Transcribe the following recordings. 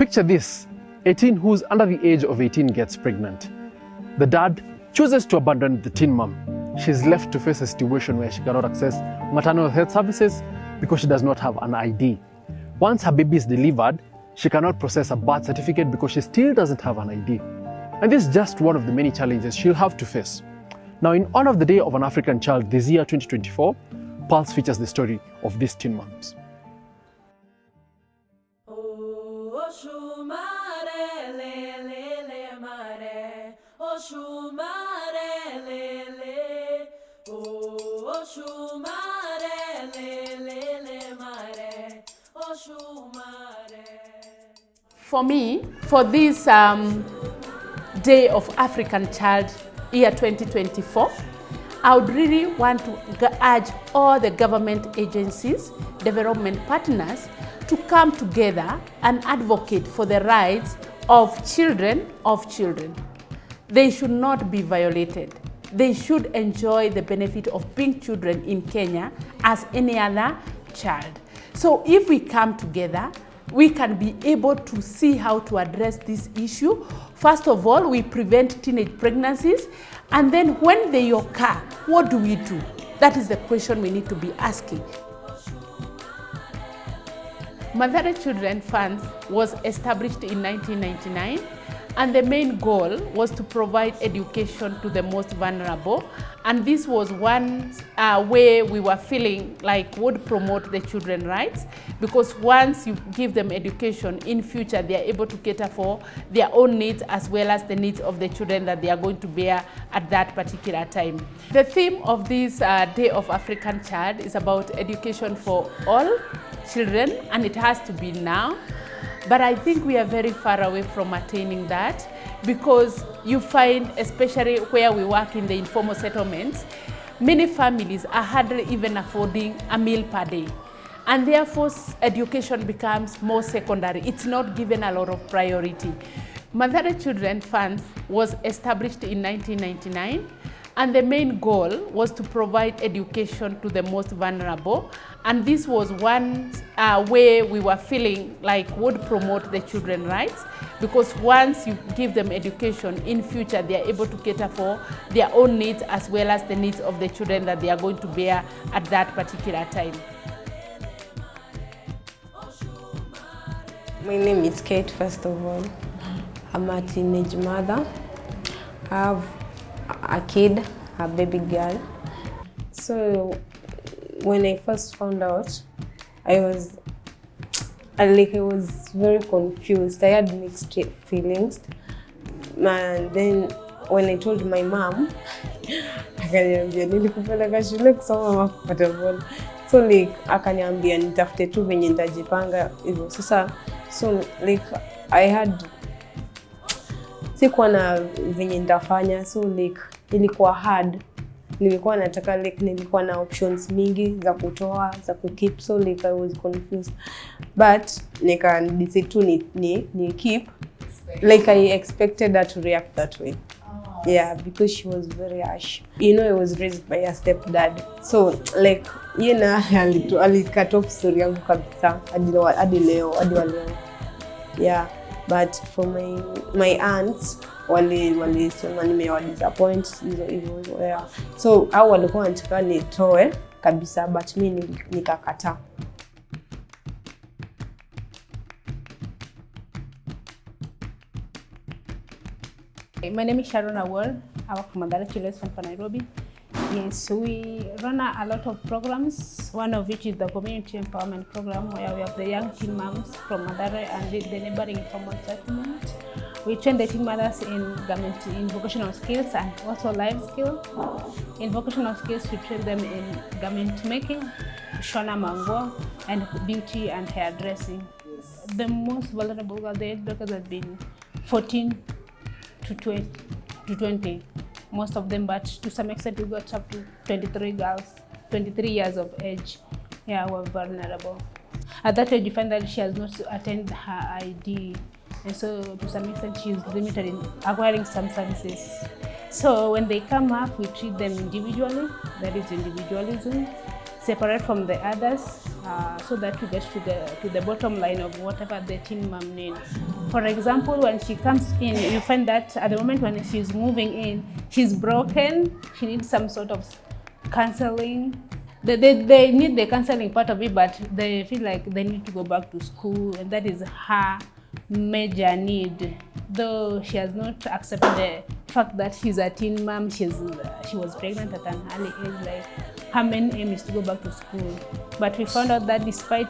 Picture this, 18 who's under the age of 18 gets pregnant. The dad chooses to abandon the teen mom. She's left to face a situation where she cannot access maternal health services because she does not have an ID. Once her baby is delivered, she cannot process a birth certificate because she still doesn't have an ID. And this is just one of the many challenges she'll have to face. Now, in honor of the Day of an African Child this year, 2024, Pulse features the story of these teen moms. For me, for this Day of African Child, year 2024, I would really want to urge all the government agencies, development partners, to come together and advocate for the rights of children. They should not be violated. They should enjoy the benefit of being children in Kenya as any other child. So if we come together, we can be able to see how to address this issue. First of all, we prevent teenage pregnancies, and then when they occur, what do we do? That is the question we need to be asking. Mathare Children Fund was established in 1999, and the main goal was to provide education to the most vulnerable. And this was one way we were feeling like would promote the children's rights, because once you give them education, in future they are able to cater for their own needs as well as the needs of the children that they are going to bear at that particular time. The theme of this Day of African Child is about education for all children, and it has to be now. But I think we are very far away from attaining that, because you find, especially where we work in the informal settlements, many families are hardly even affording a meal per day. And therefore, education becomes more secondary. It's not given a lot of priority. Mathare Children Fund was established in 1999, and the main goal was to provide education to the most vulnerable. And this was one way we were feeling like would promote the children's rights, because once you give them education, in future they are able to cater for their own needs as well as the needs of the children that they are going to bear at that particular time. My name is Kate, first of all. I'm a teenage mother. I have a kid, a baby girl. So when I first found out, I was very confused. I had mixed feelings. And then when I told my mom, akaniambia nilikupeleka shule kusoma makupata bola. So akaniambia nitafute tu venye nitajipanga hivyo. So I had sikuwa na venye nitafanya, so ilikuwa hard. Nilikuwa nataka nilikuwa na options mingi za kutoa, za kukeep, so I was confused. But nika decide to ni keep. I expected her to react that way. Oh, yeah, because she was very harsh. I was raised by a stepdad. So alicut off story yangu kabisa hadi leo. Yeah, but for my aunts walisema nimewa disappoint hivyo. Yeah. So hao walikuwa wanataka nitoe kabisa, but mimi nikakataa. My name is Sharon Awol. I work for Mathare Children Fund for Nairobi. Yes, we run a lot of programs, one of which is the community empowerment program, where we have the young teen moms from Mathare and the neighboring informal settlement. We train the teen mothers in vocational skills and also life skills. In vocational skills, we train them in garment making, shona mango, and beauty and hairdressing. The most vulnerable are the age brackets have been 14 to 20. Most of them, but to some extent we got up to 23 girls, 23 years of age, who are vulnerable. At that age, you find that she has not attained her ID, and so to some extent she is limited in acquiring some services. So when they come up, we treat them individually, that is individualism. separate from the others, so that you get to the bottom line of whatever the teen mom needs. For example, when she comes in, you find that at the moment when she's moving in, she's broken, she needs some sort of counseling. They need the counseling part of it, but they feel like they need to go back to school, and that is her major need. Though she has not accepted the fact that she's a teen mom, she was pregnant at an early age, like her main aim is to go back to school. But we found out that despite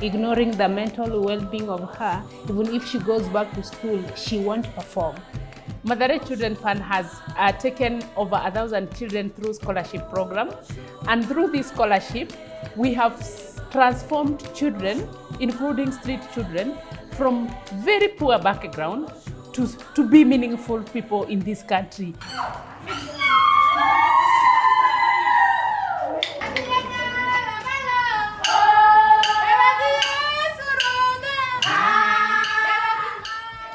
ignoring the mental well-being of her, even if she goes back to school, she won't perform. Mathare Children Fund has taken over 1,000 children through scholarship program, and through this scholarship, we have transformed children, including street children, from very poor background to be meaningful people in this country.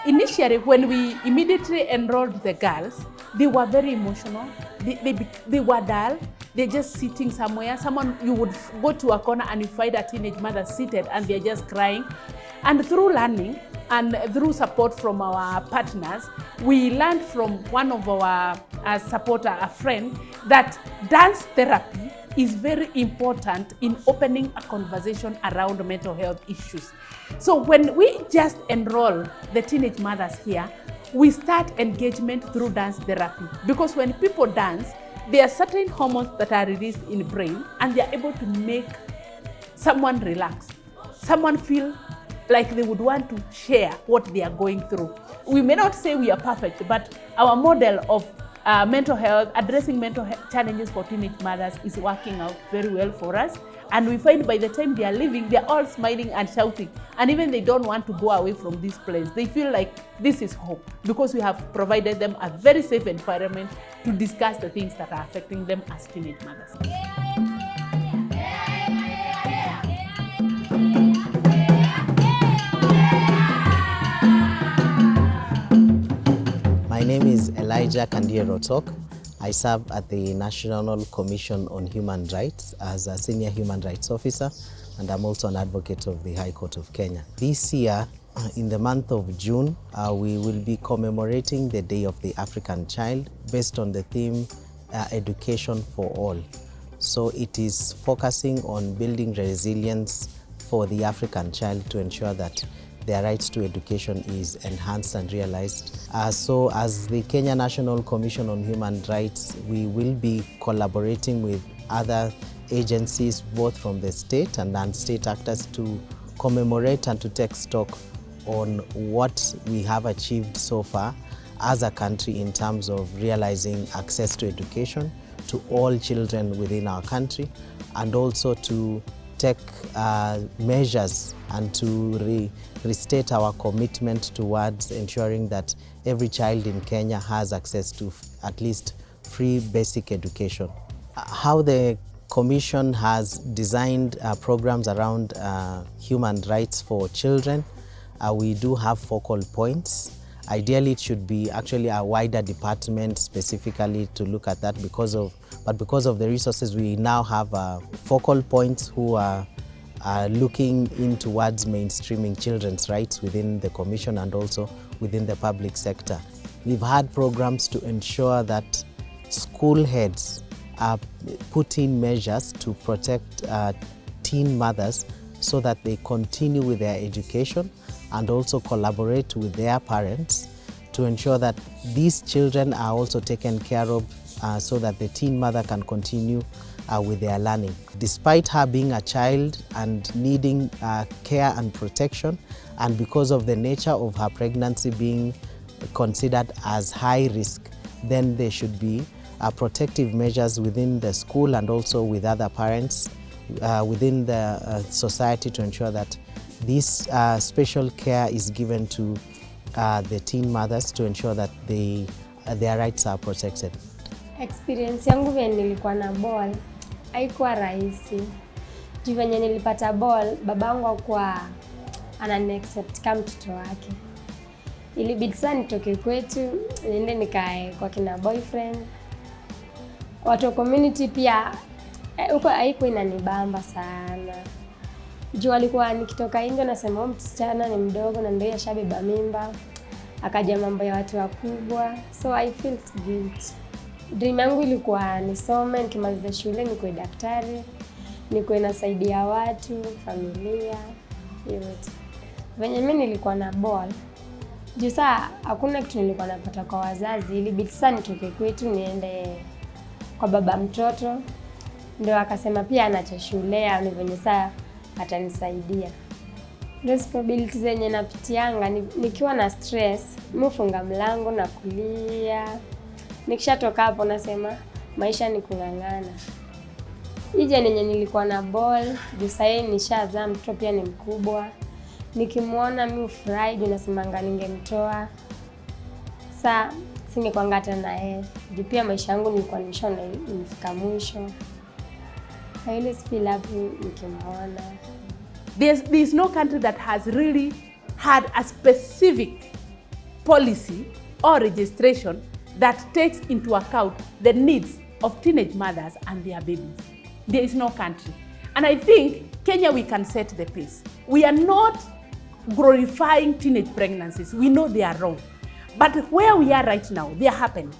Initially, when we immediately enrolled the girls, they were very emotional. They were dull. They're just sitting somewhere. You would go to a corner and you find a teenage mother seated and they're just crying. And through learning and through support from our partners, we learned from one of our supporter, a friend, that dance therapy is very important in opening a conversation around mental health issues. So when we just enroll the teenage mothers here, we start engagement through dance therapy. Because when people dance, there are certain hormones that are released in the brain, and they are able to make someone relax, someone feel like they would want to share what they are going through. We may not say we are perfect, but our model of mental health, addressing mental health challenges for teenage mothers is working out very well for us. And we find by the time they are leaving, they're all smiling and shouting. And even they don't want to go away from this place. They feel like this is hope, because we have provided them a very safe environment to discuss the things that are affecting them as teenage mothers. My name is Elijah Kandiero-Tok. I serve at the National Commission on Human Rights as a Senior Human Rights Officer, and I'm also an advocate of the High Court of Kenya. This year, in the month of June, we will be commemorating the Day of the African Child based on the theme Education for All. So it is focusing on building resilience for the African child to ensure that their rights to education is enhanced and realized. So as the Kenya National Commission on Human Rights, we will be collaborating with other agencies, both from the state and non-state actors, to commemorate and to take stock on what we have achieved so far as a country in terms of realizing access to education to all children within our country, and also to take measures and to restate our commitment towards ensuring that every child in Kenya has access to at least free basic education. How the Commission has designed programs around human rights for children, we do have focal points. Ideally, it should be actually a wider department specifically to look at that, but because of the resources, we now have focal points who are looking in towards mainstreaming children's rights within the Commission and also within the public sector. We've had programs to ensure that school heads are putting measures to protect teen mothers so that they continue with their education and also collaborate with their parents to ensure that these children are also taken care of so that the teen mother can continue with their learning. Despite her being a child and needing care and protection, and because of the nature of her pregnancy being considered as high risk, then there should be protective measures within the school and also with other parents within the society to ensure that this special care is given to the teen mothers to ensure that their rights are protected. Experience yangu venye nilikuwa na ball haikuwa rahisi. Juu venye nilipata ball, babangu hakuwa ananiaccept kama mtoto wake. Ilibidi sana nitoke kwetu, niende nikae kwa kina boyfriend. Watu wa community pia Huko haikuwa inanibamba sana. Juu alikuwa nikitoka nje nasema huyu msichana ni mdogo na ndio ashabeba mimba. Akaja mambo ya watu wakubwa. So I felt guilt. Dream yangu ilikuwa nisome, nikimaliza shule nikuwe daktari, nikuwe nasaidia watu, familia, yote. Venye mimi nilikuwa na ball. Juu saa hakuna kitu nilikuwa napata kwa wazazi, ilibidi sasa nitoke kwetu niende kwa baba mtoto. Ndio akasema pia anacha shule, ni venye saa atanisaidia. Responsibilities zenye napitianga nikiwa na stress, mimi hufunga mlango na kulia. Nikishatoka hapo nasema maisha ni kung'ang'ana. Ije nenye nilikuwa na ball, juu sasa nishazaa mtoto pia ni mkubwa. Nikimuona mimi ufurahi, nasemanga ningemtoa. Sasa singekuanga hata na yeye. Juu pia maisha yangu nilikuwa nimeshaona imefika mwisho. I always feel happy nikimuona. There's no country that has really had a specific policy or registration that takes into account the needs of teenage mothers and their babies. There is no country. And I think Kenya, we can set the pace. We are not glorifying teenage pregnancies. We know they are wrong. But where we are right now, they are happening.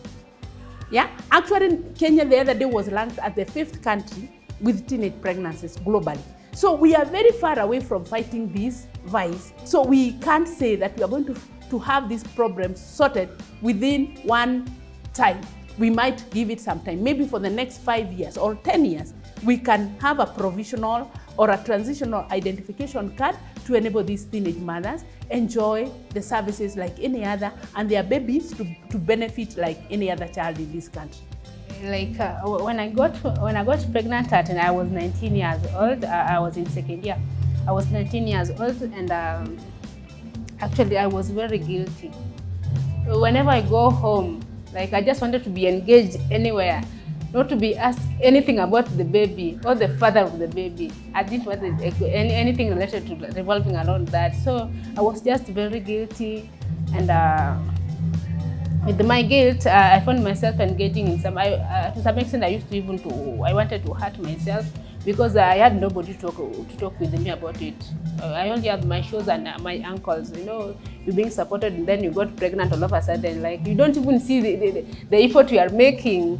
Yeah? Actually, Kenya the other day was ranked as the 5th country with teenage pregnancies globally. So we are very far away from fighting this vice. So we can't say that we are going to have these problems sorted within one time. We might give it some time. Maybe for the next 5 years or 10 years, we can have a provisional or a transitional identification card to enable these teenage mothers enjoy the services like any other, and their babies to benefit like any other child in this country. Like when I got pregnant and I was 19 years old, I was in second year. I was 19 years old, and actually I was very guilty. Whenever I go home, like I just wanted to be engaged anywhere, not to be asked anything about the baby or the father of the baby. I didn't want anything related to revolving around that. So I was just very guilty, and with my guilt, I found myself engaging in some. To some extent, I wanted to hurt myself because I had nobody to talk with me about it. I only had my shows and my uncles. You know, you're being supported, and then you got pregnant all of a sudden. Like, you don't even see the effort we are making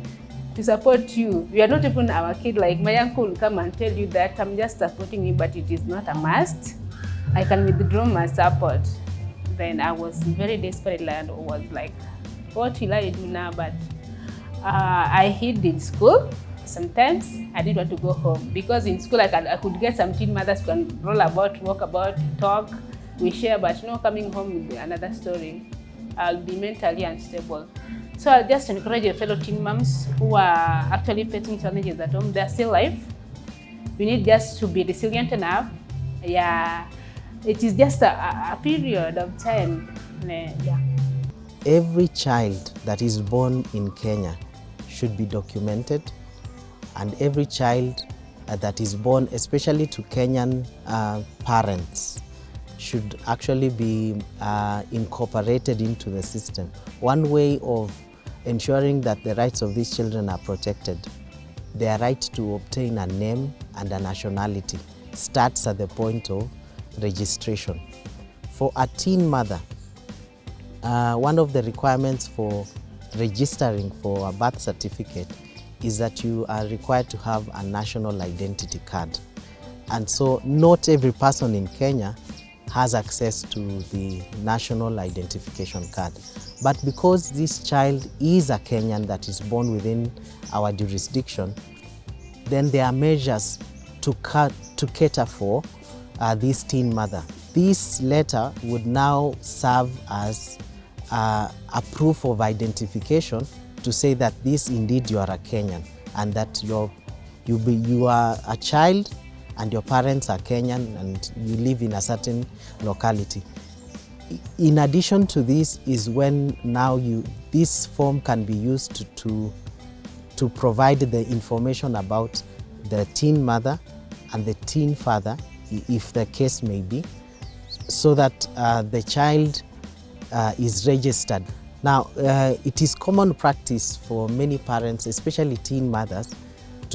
to support you. We are not even our kid. Like, my uncle will come and tell you that I'm just supporting you, but it is not a must. I can withdraw my support. Then I was very desperate and was like, what will I do now? But I hid in school. Sometimes I didn't want to go home because in school I could get some teen mothers who can roll about, walk about, talk, we share, but coming home will be another story. I'll be mentally unstable. So I'll just encourage your fellow teen moms who are actually facing challenges at home. They're still alive. We need just to be resilient enough. Yeah, it is just a period of time. Yeah. Every child that is born in Kenya should be documented, and every child that is born, especially to Kenyan parents, should actually be incorporated into the system. One way of ensuring that the rights of these children are protected, their right to obtain a name and a nationality, starts at the point of registration. For a teen mother, one of the requirements for registering for a birth certificate is that you are required to have a national identity card. And so not every person in Kenya has access to the national identification card. But because this child is a Kenyan that is born within our jurisdiction, then there are measures to cater for this teen mother. This letter would now serve as a proof of identification to say that this indeed you are a Kenyan, and that you are a child and your parents are Kenyan and you live in a certain locality. In addition to this is when now this form can be used to provide the information about the teen mother and the teen father, if the case may be, so that the child is registered. Now, it is common practice for many parents, especially teen mothers,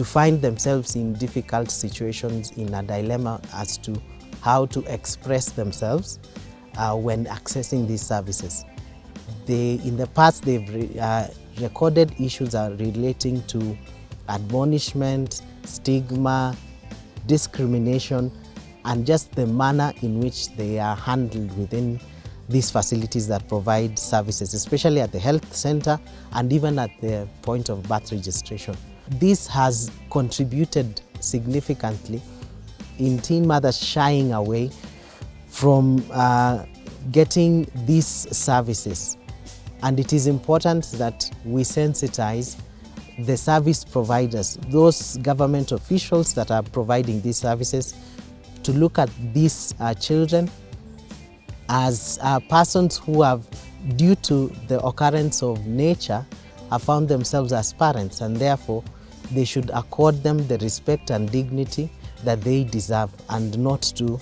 to find themselves in difficult situations, in a dilemma as to how to express themselves when accessing these services. In the past, they've recorded issues relating to admonishment, stigma, discrimination, and just the manner in which they are handled within these facilities that provide services, especially at the health center and even at the point of birth registration. This has contributed significantly in teen mothers shying away from getting these services. And it is important that we sensitize the service providers, those government officials that are providing these services, to look at these children as persons who have, due to the occurrence of nature, have found themselves as parents, and therefore they should accord them the respect and dignity that they deserve, and not to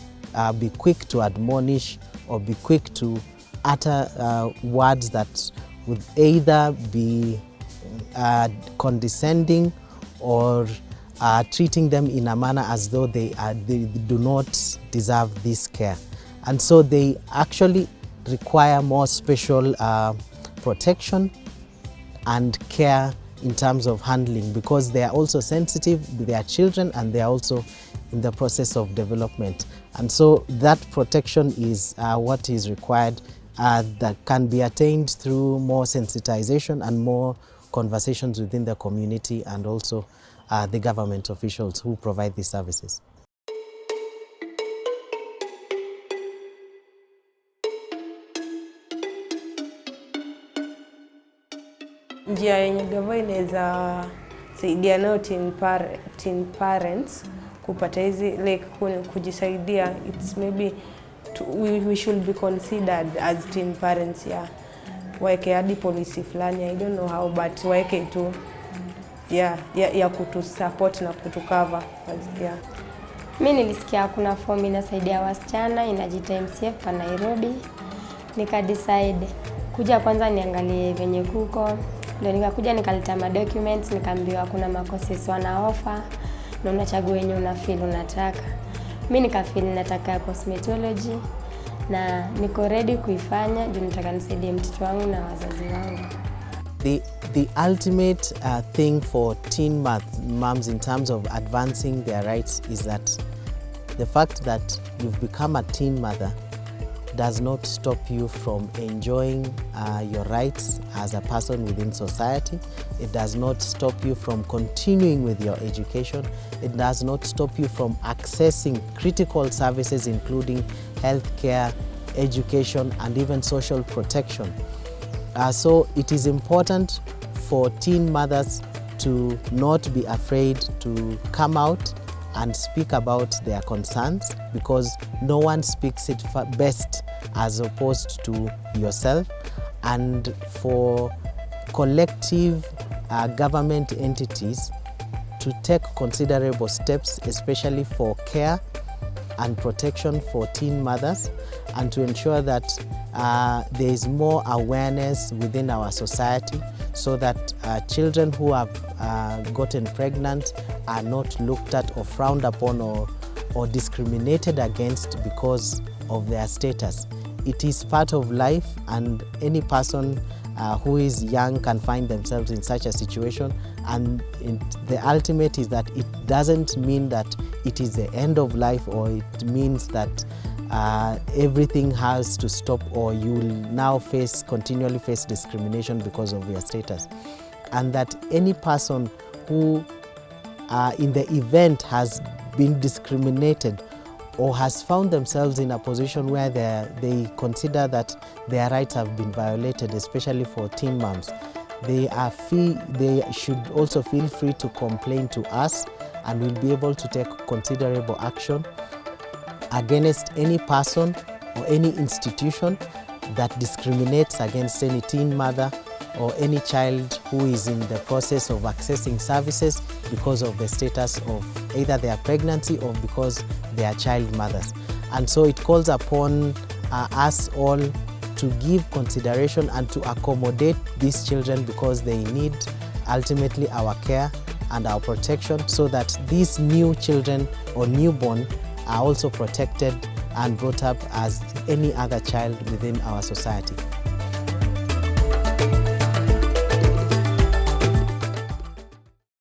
be quick to admonish or be quick to utter words that would either be condescending or treating them in a manner as though they do not deserve this care. And so they actually require more special protection and care in terms of handling, because they are also sensitive, they are children, and they are also in the process of development. And so that protection is what is required, that can be attained through more sensitization and more conversations within the community, and also the government officials who provide these services. Njia yenye gava inaweza saidia nayo teen parents kupata hizi like kujisaidia, it's maybe we should be considered as teen parents. Yeah, waeke hadi policy fulani, I don't know how, but waeke tu ya kutu support na kutu cover. Yeah. Mimi nilisikia kuna form inasaidia wasichana, inajiita MCFp Nairobi. Nika decide kuja kwanza niangalie venye kuko. Ndio nikakuja nikaleta ma documents, nikaambiwa kuna courses wana offer na unachagua yenye una feel unataka. Mimi nikafeel nataka cosmetology na niko ready kuifanya, juu nataka nisaidie mtoto wangu na wazazi wangu. The ultimate thing for teen moms in terms of advancing their rights is that the fact that you've become a teen mother does not stop you from enjoying your rights as a person within society. It does not stop you from continuing with your education. It does not stop you from accessing critical services, including healthcare, education, and even social protection. So it is important for teen mothers to not be afraid to come out and speak about their concerns, because no one speaks it best as opposed to yourself. And for collective government entities to take considerable steps, especially for care and protection for teen mothers, and to ensure that there is more awareness within our society, so that children who have gotten pregnant are not looked at or frowned upon or discriminated against because of their status. It is part of life, and any person who is young can find themselves in such a situation, and the ultimate is that it doesn't mean that it is the end of life, or it means that everything has to stop, or you will now continually face discrimination because of your status. And that any person who in the event has been discriminated or has found themselves in a position where they consider that their rights have been violated, especially for teen moms, they should also feel free to complain to us, and we'll be able to take considerable action against any person or any institution that discriminates against any teen mother or any child who is in the process of accessing services because of the status of either their pregnancy or because they are child mothers. And so it calls upon us all to give consideration and to accommodate these children, because they need ultimately our care and our protection so that these new children or newborn are also protected and brought up as any other child within our society.